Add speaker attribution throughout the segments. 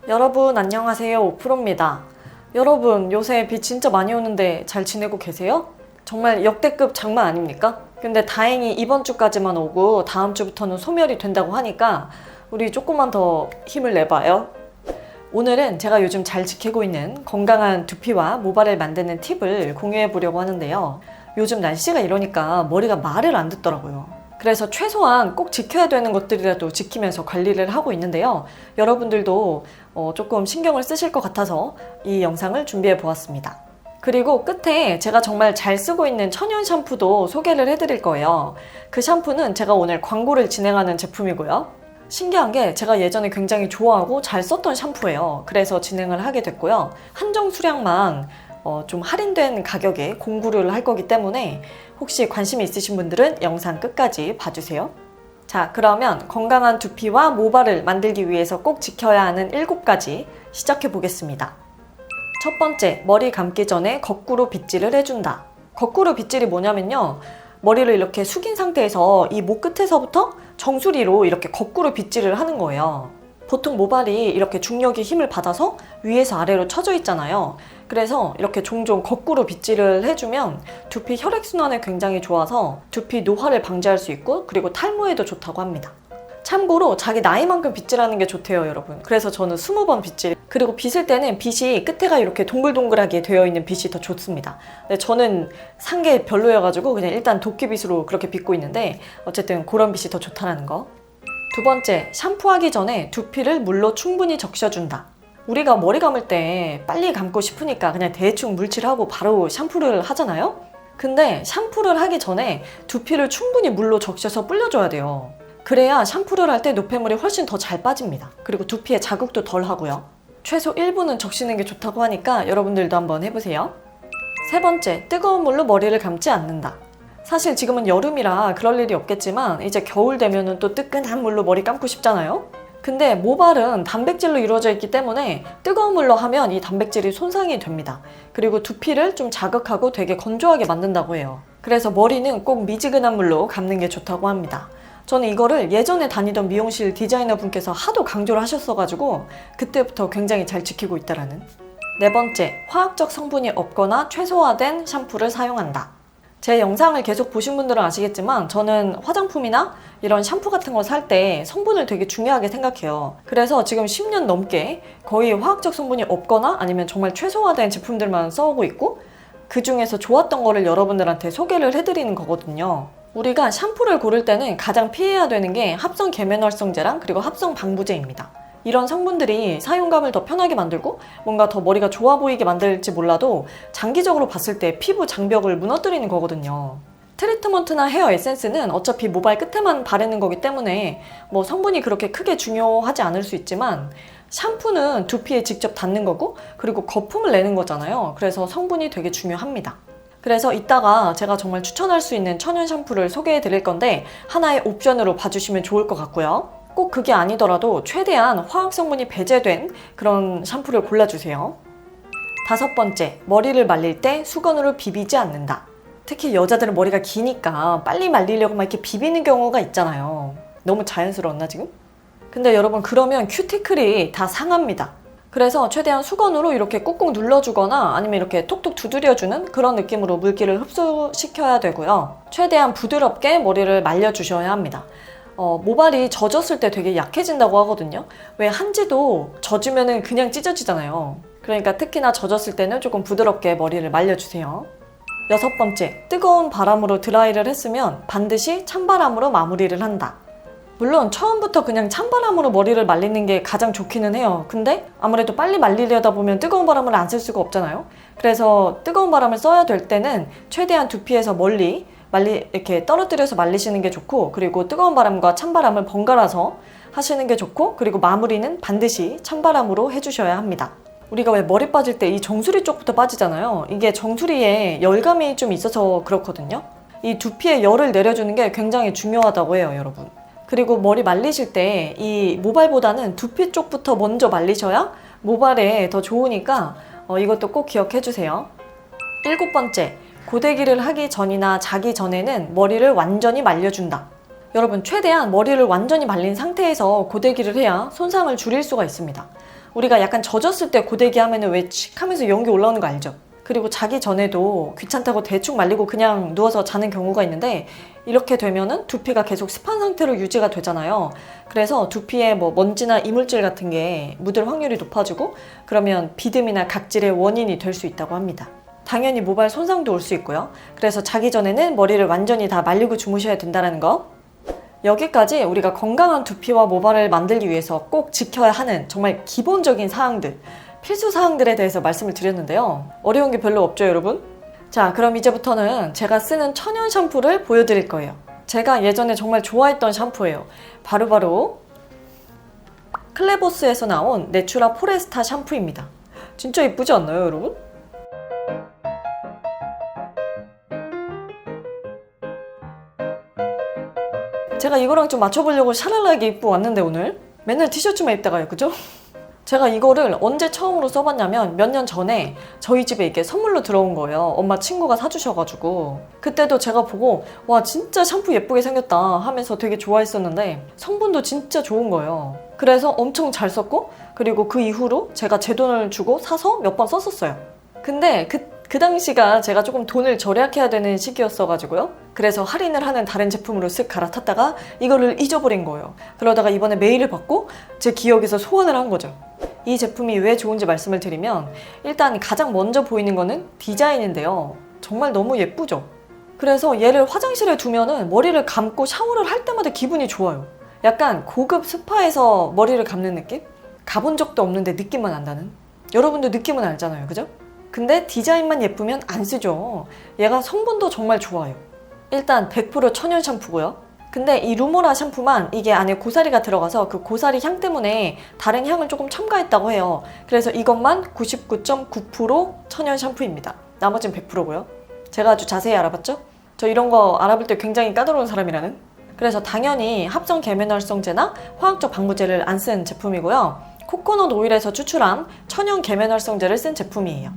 Speaker 1: 여러분 안녕하세요, 오프로입니다. 여러분 요새 비 진짜 많이 오는데 잘 지내고 계세요? 정말 역대급 장마 아닙니까? 근데 다행히 이번 주까지만 오고 다음 주부터는 소멸이 된다고 하니까 우리 조금만 더 힘을 내봐요. 오늘은 제가 요즘 잘 지키고 있는 건강한 두피와 모발을 만드는 팁을 공유해 보려고 하는데요. 요즘 날씨가 이러니까 머리가 말을 안 듣더라고요. 그래서 최소한 꼭 지켜야 되는 것들이라도 지키면서 관리를 하고 있는데요. 여러분들도 조금 신경을 쓰실 것 같아서 이 영상을 준비해 보았습니다. 그리고 끝에 제가 정말 잘 쓰고 있는 천연 샴푸도 소개를 해드릴 거예요. 그 샴푸는 제가 오늘 광고를 진행하는 제품이고요. 신기한 게 제가 예전에 굉장히 좋아하고 잘 썼던 샴푸예요. 그래서 진행을 하게 됐고요. 한정 수량만 좀 할인된 가격에 공구를 할 거기 때문에 혹시 관심이 있으신 분들은 영상 끝까지 봐주세요. 자, 그러면 건강한 두피와 모발을 만들기 위해서 꼭 지켜야 하는 7가지 시작해 보겠습니다. 첫 번째, 머리 감기 전에 거꾸로 빗질을 해준다. 거꾸로 빗질이 뭐냐면요, 머리를 이렇게 숙인 상태에서 이 목 끝에서부터 정수리로 이렇게 거꾸로 빗질을 하는 거예요. 보통 모발이 이렇게 중력의 힘을 받아서 위에서 아래로 쳐져 있잖아요. 그래서 이렇게 종종 거꾸로 빗질을 해주면 두피 혈액순환에 굉장히 좋아서 두피 노화를 방지할 수 있고, 그리고 탈모에도 좋다고 합니다. 참고로 자기 나이만큼 빗질하는 게 좋대요, 여러분. 그래서 저는 20번 빗질, 그리고 빗을 때는 빗이 끝에가 이렇게 동글동글하게 되어 있는 빗이 더 좋습니다. 근데 저는 산 게 별로여가지고 그냥 일단 도끼빗으로 그렇게 빗고 있는데, 어쨌든 그런 빗이 더 좋다는 거. 두 번째, 샴푸하기 전에 두피를 물로 충분히 적셔준다. 우리가 머리 감을 때 빨리 감고 싶으니까 그냥 대충 물칠하고 바로 샴푸를 하잖아요? 근데 샴푸를 하기 전에 두피를 충분히 물로 적셔서 불려줘야 돼요. 그래야 샴푸를 할 때 노폐물이 훨씬 더 잘 빠집니다. 그리고 두피에 자극도 덜 하고요. 최소 1분은 적시는 게 좋다고 하니까 여러분들도 한번 해보세요. 세 번째, 뜨거운 물로 머리를 감지 않는다. 사실 지금은 여름이라 그럴 일이 없겠지만 이제 겨울 되면은 또 뜨끈한 물로 머리 감고 싶잖아요? 근데 모발은 단백질로 이루어져 있기 때문에 뜨거운 물로 하면 이 단백질이 손상이 됩니다. 그리고 두피를 좀 자극하고 되게 건조하게 만든다고 해요. 그래서 머리는 꼭 미지근한 물로 감는 게 좋다고 합니다. 저는 이거를 예전에 다니던 미용실 디자이너 분께서 하도 강조를 하셨어가지고 그때부터 굉장히 잘 지키고 있다라는. 네 번째, 화학적 성분이 없거나 최소화된 샴푸를 사용한다. 제 영상을 계속 보신 분들은 아시겠지만 저는 화장품이나 이런 샴푸 같은 거 살 때 성분을 되게 중요하게 생각해요. 그래서 지금 10년 넘게 거의 화학적 성분이 없거나 아니면 정말 최소화된 제품들만 써오고 있고, 그 중에서 좋았던 거를 여러분들한테 소개를 해드리는 거거든요. 우리가 샴푸를 고를 때는 가장 피해야 되는 게 합성 계면활성제랑 그리고 합성 방부제입니다. 이런 성분들이 사용감을 더 편하게 만들고 뭔가 더 머리가 좋아 보이게 만들지 몰라도 장기적으로 봤을 때 피부 장벽을 무너뜨리는 거거든요. 트리트먼트나 헤어 에센스는 어차피 모발 끝에만 바르는 거기 때문에 뭐 성분이 그렇게 크게 중요하지 않을 수 있지만, 샴푸는 두피에 직접 닿는 거고 그리고 거품을 내는 거잖아요. 그래서 성분이 되게 중요합니다. 그래서 이따가 제가 정말 추천할 수 있는 천연 샴푸를 소개해 드릴 건데 하나의 옵션으로 봐주시면 좋을 것 같고요. 꼭 그게 아니더라도 최대한 화학 성분이 배제된 그런 샴푸를 골라주세요. 다섯 번째, 머리를 말릴 때 수건으로 비비지 않는다. 특히 여자들은 머리가 기니까 빨리 말리려고 막 이렇게 비비는 경우가 있잖아요. 너무 자연스러웠나 지금? 근데 여러분, 그러면 큐티클이 다 상합니다. 그래서 최대한 수건으로 이렇게 꾹꾹 눌러주거나 아니면 이렇게 톡톡 두드려주는 그런 느낌으로 물기를 흡수시켜야 되고요. 최대한 부드럽게 머리를 말려주셔야 합니다. 모발이 젖었을 때 되게 약해진다고 하거든요. 왜 한지도 젖으면 그냥 찢어지잖아요. 그러니까 특히나 젖었을 때는 조금 부드럽게 머리를 말려주세요. 여섯 번째, 뜨거운 바람으로 드라이를 했으면 반드시 찬바람으로 마무리를 한다. 물론 처음부터 그냥 찬바람으로 머리를 말리는 게 가장 좋기는 해요. 근데 아무래도 빨리 말리려다 보면 뜨거운 바람을 안 쓸 수가 없잖아요. 그래서 뜨거운 바람을 써야 될 때는 최대한 두피에서 멀리 이렇게 떨어뜨려서 말리시는 게 좋고, 그리고 뜨거운 바람과 찬바람을 번갈아서 하시는 게 좋고, 그리고 마무리는 반드시 찬바람으로 해주셔야 합니다. 우리가 왜 머리 빠질 때 이 정수리 쪽부터 빠지잖아요. 이게 정수리에 열감이 좀 있어서 그렇거든요. 이 두피에 열을 내려주는 게 굉장히 중요하다고 해요, 여러분. 그리고 머리 말리실 때 이 모발보다는 두피 쪽부터 먼저 말리셔야 모발에 더 좋으니까 이것도 꼭 기억해 주세요. 7번째, 고데기를 하기 전이나 자기 전에는 머리를 완전히 말려준다. 여러분, 최대한 머리를 완전히 말린 상태에서 고데기를 해야 손상을 줄일 수가 있습니다. 우리가 약간 젖었을 때 고데기 하면은 왜 칙 하면서 연기 올라오는 거 알죠? 그리고 자기 전에도 귀찮다고 대충 말리고 그냥 누워서 자는 경우가 있는데 이렇게 되면은 두피가 계속 습한 상태로 유지가 되잖아요. 그래서 두피에 뭐 먼지나 이물질 같은 게 묻을 확률이 높아지고 그러면 비듬이나 각질의 원인이 될 수 있다고 합니다. 당연히 모발 손상도 올 수 있고요. 그래서 자기 전에는 머리를 완전히 다 말리고 주무셔야 된다는 거. 여기까지 우리가 건강한 두피와 모발을 만들기 위해서 꼭 지켜야 하는 정말 기본적인 사항들, 필수 사항들에 대해서 말씀을 드렸는데요. 어려운 게 별로 없죠, 여러분? 자, 그럼 이제부터는 제가 쓰는 천연 샴푸를 보여드릴 거예요. 제가 예전에 정말 좋아했던 샴푸예요. 바로바로 클레보스에서 나온 내추라 포레스타 샴푸입니다. 진짜 이쁘지 않나요, 여러분? 제가 이거랑 좀 맞춰보려고 샤랄라하게 입고 왔는데 오늘 맨날 티셔츠만 입다가요, 그죠? 제가 이거를 언제 처음으로 써봤냐면 몇 년 전에 저희 집에 이게 선물로 들어온 거예요. 엄마 친구가 사주셔가지고 그때도 제가 보고 와 진짜 샴푸 예쁘게 생겼다 하면서 되게 좋아했었는데 성분도 진짜 좋은 거예요. 그래서 엄청 잘 썼고 그리고 그 이후로 제가 제 돈을 주고 사서 몇 번 썼었어요. 근데 그 당시가 제가 조금 돈을 절약해야 되는 시기였어가지고요. 그래서 할인을 하는 다른 제품으로 쓱 갈아탔다가 이거를 잊어버린 거예요. 그러다가 이번에 메일을 받고 제 기억에서 소환을 한 거죠. 이 제품이 왜 좋은지 말씀을 드리면 일단 가장 먼저 보이는 거는 디자인인데요. 정말 너무 예쁘죠? 그래서 얘를 화장실에 두면은 머리를 감고 샤워를 할 때마다 기분이 좋아요. 약간 고급 스파에서 머리를 감는 느낌? 가본 적도 없는데 느낌만 안다는? 여러분도 느낌은 알잖아요, 그죠? 근데 디자인만 예쁘면 안 쓰죠. 얘가 성분도 정말 좋아요. 일단 100% 천연 샴푸고요. 근데 이 루모라 샴푸만 이게 안에 고사리가 들어가서 그 고사리 향 때문에 다른 향을 조금 첨가했다고 해요. 그래서 이것만 99.9% 천연 샴푸입니다. 나머지는 100%고요. 제가 아주 자세히 알아봤죠? 저 이런 거 알아볼 때 굉장히 까다로운 사람이라는? 그래서 당연히 합성 계면활성제나 화학적 방부제를 안 쓴 제품이고요. 코코넛 오일에서 추출한 천연 계면활성제를 쓴 제품이에요.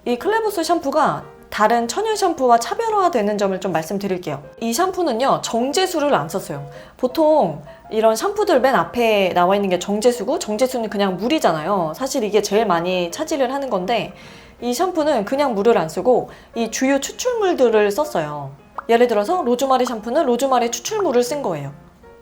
Speaker 1: 이 클레보스 샴푸가 다른 천연 샴푸와 차별화되는 점을 좀 말씀드릴게요. 이 샴푸는요 정제수를 안 썼어요. 보통 이런 샴푸들 맨 앞에 나와 있는 게 정제수고 정제수는 그냥 물이잖아요. 사실 이게 제일 많이 차지를 하는 건데 이 샴푸는 그냥 물을 안 쓰고 이 주요 추출물들을 썼어요. 예를 들어서 로즈마리 샴푸는 로즈마리 추출물을 쓴 거예요.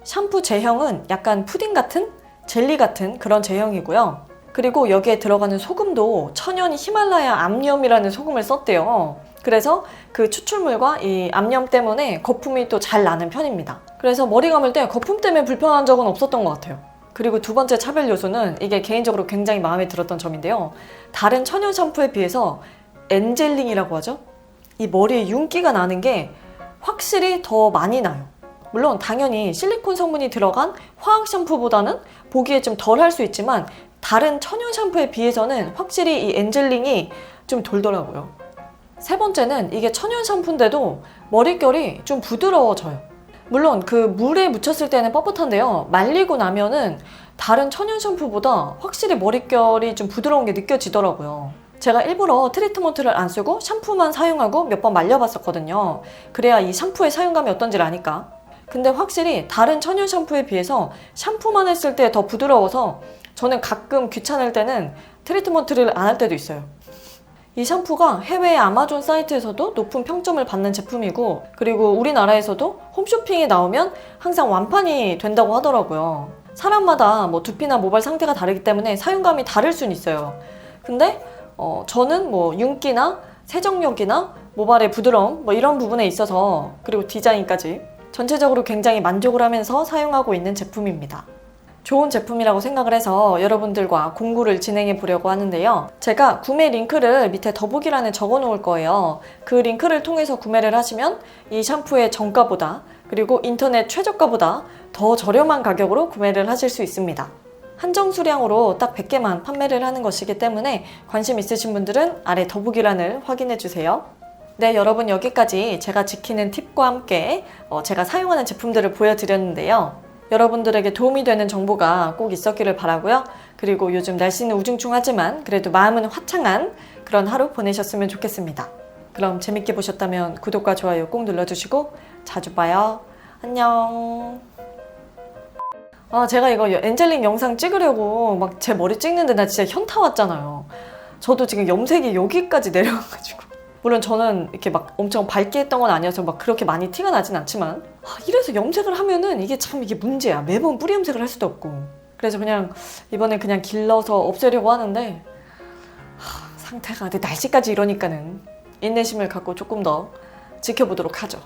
Speaker 1: 샴푸 제형은 약간 푸딩 같은 젤리 같은 그런 제형이고요. 그리고 여기에 들어가는 소금도 천연 히말라야 암염이라는 소금을 썼대요. 그래서 그 추출물과 이 암염 때문에 거품이 또 잘 나는 편입니다. 그래서 머리 감을 때 거품 때문에 불편한 적은 없었던 것 같아요. 그리고 두 번째 차별 요소는 이게 개인적으로 굉장히 마음에 들었던 점인데요. 다른 천연 샴푸에 비해서 엔젤링이라고 하죠? 이 머리에 윤기가 나는 게 확실히 더 많이 나요. 물론 당연히 실리콘 성분이 들어간 화학 샴푸보다는 보기에 좀 덜 할 수 있지만 다른 천연 샴푸에 비해서는 확실히 이 엔젤링이 좀 돌더라고요. 세 번째는 이게 천연 샴푸인데도 머릿결이 좀 부드러워져요. 물론 그 물에 묻혔을 때는 뻣뻣한데요. 말리고 나면은 다른 천연 샴푸보다 확실히 머릿결이 좀 부드러운 게 느껴지더라고요. 제가 일부러 트리트먼트를 안 쓰고 샴푸만 사용하고 몇 번 말려봤었거든요. 그래야 이 샴푸의 사용감이 어떤지를 아니까. 근데 확실히 다른 천연 샴푸에 비해서 샴푸만 했을 때 더 부드러워서 저는 가끔 귀찮을 때는 트리트먼트를 안 할 때도 있어요. 이 샴푸가 해외 아마존 사이트에서도 높은 평점을 받는 제품이고 그리고 우리나라에서도 홈쇼핑에 나오면 항상 완판이 된다고 하더라고요. 사람마다 뭐 두피나 모발 상태가 다르기 때문에 사용감이 다를 수는 있어요. 근데 저는 뭐 윤기나 세정력이나 모발의 부드러움 뭐 이런 부분에 있어서 그리고 디자인까지 전체적으로 굉장히 만족을 하면서 사용하고 있는 제품입니다. 좋은 제품이라고 생각을 해서 여러분들과 공구를 진행해 보려고 하는데요. 제가 구매 링크를 밑에 더보기란에 적어 놓을 거예요. 그 링크를 통해서 구매를 하시면 이 샴푸의 정가보다 그리고 인터넷 최저가보다 더 저렴한 가격으로 구매를 하실 수 있습니다. 한정 수량으로 딱 100개만 판매를 하는 것이기 때문에 관심 있으신 분들은 아래 더보기란을 확인해 주세요. 네, 여러분 여기까지 제가 지키는 팁과 함께 제가 사용하는 제품들을 보여드렸는데요. 여러분들에게 도움이 되는 정보가 꼭 있었기를 바라고요. 그리고 요즘 날씨는 우중충하지만 그래도 마음은 화창한 그런 하루 보내셨으면 좋겠습니다. 그럼 재밌게 보셨다면 구독과 좋아요 꼭 눌러주시고 자주 봐요. 안녕. 제가 이거 엔젤링 영상 찍으려고 막 제 머리 찍는데 나 진짜 현타 왔잖아요. 저도 지금 염색이 여기까지 내려와가지고. 물론 저는 이렇게 막 엄청 밝게 했던 건 아니어서 막 그렇게 많이 티가 나진 않지만 이래서 염색을 하면은 이게 참 이게 문제야. 매번 뿌리 염색을 할 수도 없고. 그래서 그냥 이번에 그냥 길러서 없애려고 하는데 상태가 근데 날씨까지 이러니까는 인내심을 갖고 조금 더 지켜보도록 하죠.